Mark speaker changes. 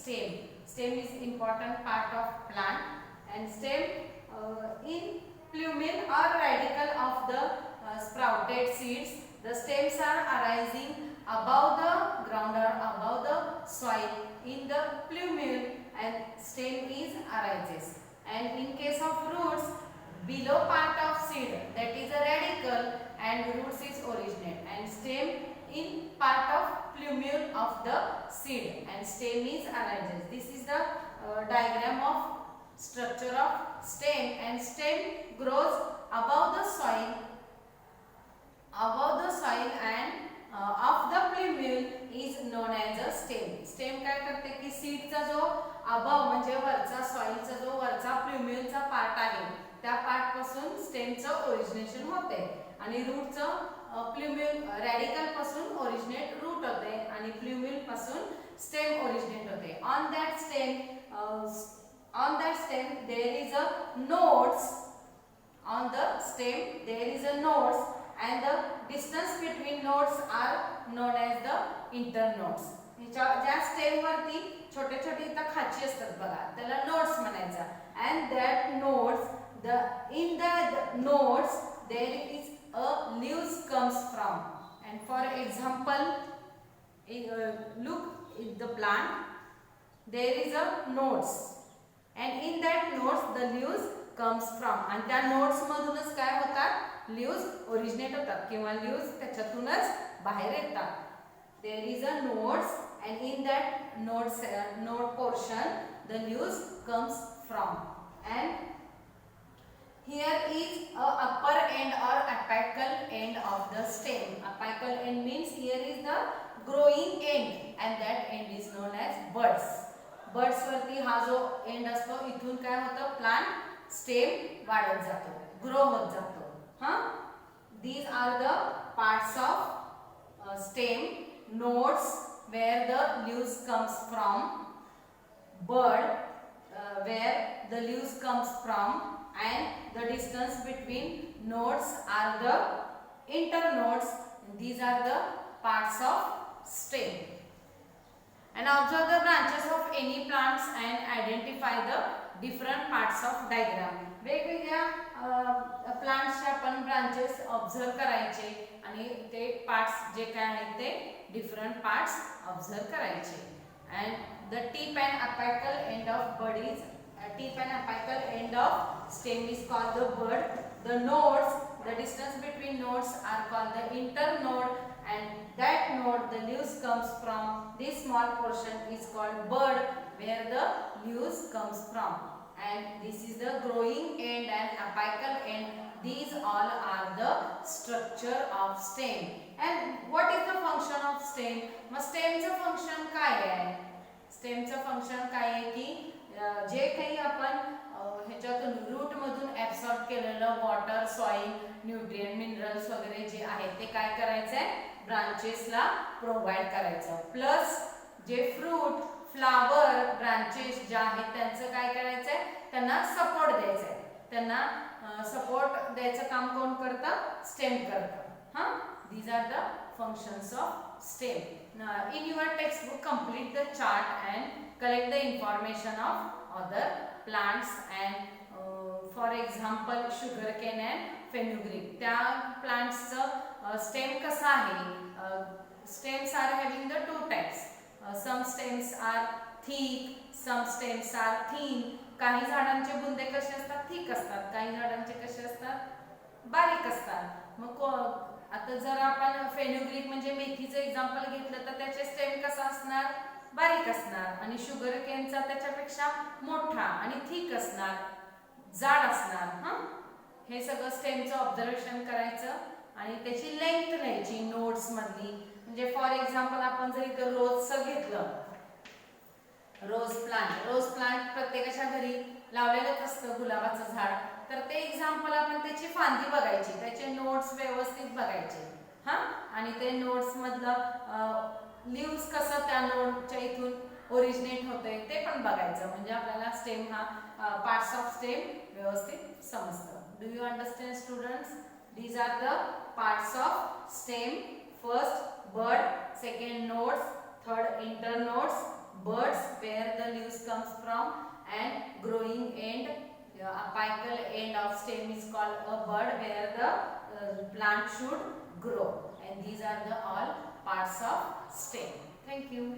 Speaker 1: stem. Stem is important part of plant, and stem in plumule or radicle of the sprouted seeds. The stems are arising above the ground or above the soil in the plumule, and stem is arises. And in case of roots, below part of seed, that is a radicle, and roots is originate, and stem in part of plumule of the seed, and stem is arises. This is the diagram of structure of stem, and stem grows above the soil and of the plumule is known as a stem. Stem काय करते की सीडचा जो above म्हणजे वरचा सॉइलचा जो वरचा प्ल्युम्युलचा part आहे त्या पार्ट पासून स्टेमचं ओरिजिनेशन होते, आणि रूटचं प्ल्युम्युल रॅडिकल पासून ओरिजिनेट रूट होते आणि प्ल्युम्युल पासून स्टेम ओरिजिनेट होते. On that stem there is a nodes. On the stem there is a nodes, and the distance between nodes are known as the internodes. ज्या stem वरती छोटे छोटे इथं खाची असतात बघा त्याला नोड्स म्हणायचा. and that nodes in the nodes there is a leaves comes from. And for example, look in the plant there is a nodes, and in that nodes the leaves comes from. आणि त्या nodes मधूनच काय होतात leaves originate होतात किंवा leaves त्याच्यातूनच बाहेर येतात. There is a nodes, and in that node portion the leaves comes from. And here is a upper end or apical end of the stem. Apical end means here is the growing end, and that end is known as buds. Buds वरती हा जो end असतो इथून काय होतं plant stem वाढत जातो, grow होत जातो. These are the parts of stem. Nodes where the leaves comes from, bud where the leaves comes from, and the distance between nodes are the internodes. These are the parts of stem. And observe the branches of any plants and identify the different parts of diagram. वेगवेगळ्या प्लांट्सचे आपण branches observe करायचे आणि ते parts जे काय आहेत ते different parts observe करायचे. and the tip and apical end of bud is tip and apical end of stem is called the bud. The nodes, the distance between nodes are called the internode, and that node the leaves comes from. This small portion is called bud where the leaves comes from, and this is the growing end and apical end. These all are the structure of stem. And what is the function of stem? मग स्टेमचं function काय आहे? स्टेमचं function काय आहे की जे काही आपण ह्याच्यातून रूट मधून ऍब्सॉर्ब केलेलं वॉटर, सॉइल, न्यूट्रिएंट, मिनरल्स वगैरे जे आहेत ते काय करायचंय ब्रांचेसला प्रोव्हाइड करायचं. प्लस जे फ्रूट, फ्लावर, ब्रांचेस जे आहेत त्यांचं काय करायचंय त्यांना सपोर्ट द्यायचंय. त्यांना सपोर्ट द्यायचं काम कोण करतं? स्टेम करतं. These are the functions of stem. Now, in your textbook, complete the chart and collect the information of other plants. And for example, sugarcane and fenugreek. त्या plants stem कसा आहे? Stems are having the two types. Some stems are thick, some stems are thin. काही झाडांचे बुंदे कसे असतात? Thick असतात. काही झाडांचे कसे असतात? बारीक असतात. मग आता जर आपण फेन्युग्रीक म्हणजे मेथीचं एक्झाम्पल घेतलं तर त्याचे स्टेम कसा असणार? बारीक असणार. आणि शुगर केनचा त्याच्यापेक्षा मोठा आणि थिक असणार, जाड असणार. हे सगळं स्टेमचं ऑब्झर्वेशन करायचं आणि त्याची लेंथ लिहायची नोट्स मधली. म्हणजे फॉर एक्झाम्पल आपण जर इथं रोजचं घेतलं, रोज प्लांट प्रत्येकाच्या घरी लावलेलंच असतं गुलाबाचं झाड, तर ते एक्झाम्पल आपण त्याची फांदी बघायची, त्याचे नोट्स व्यवस्थित बघायचे. आणि ते नोट्स मधलं लीव्स कसं त्या नोटच्या इथून ओरिजिनेट होतंय ते पण बघायचं. म्हणजे आपल्याला स्टेम हा पार्ट्स ऑफ स्टेम व्यवस्थित समजतं. Do you understand students? These are the parts of stem. First bud, second nodes, third internodes, buds where the leaves comes from, and growing end, apical end of stem is called a bud where the plant should grow, and these are the all parts of stem. Thank you.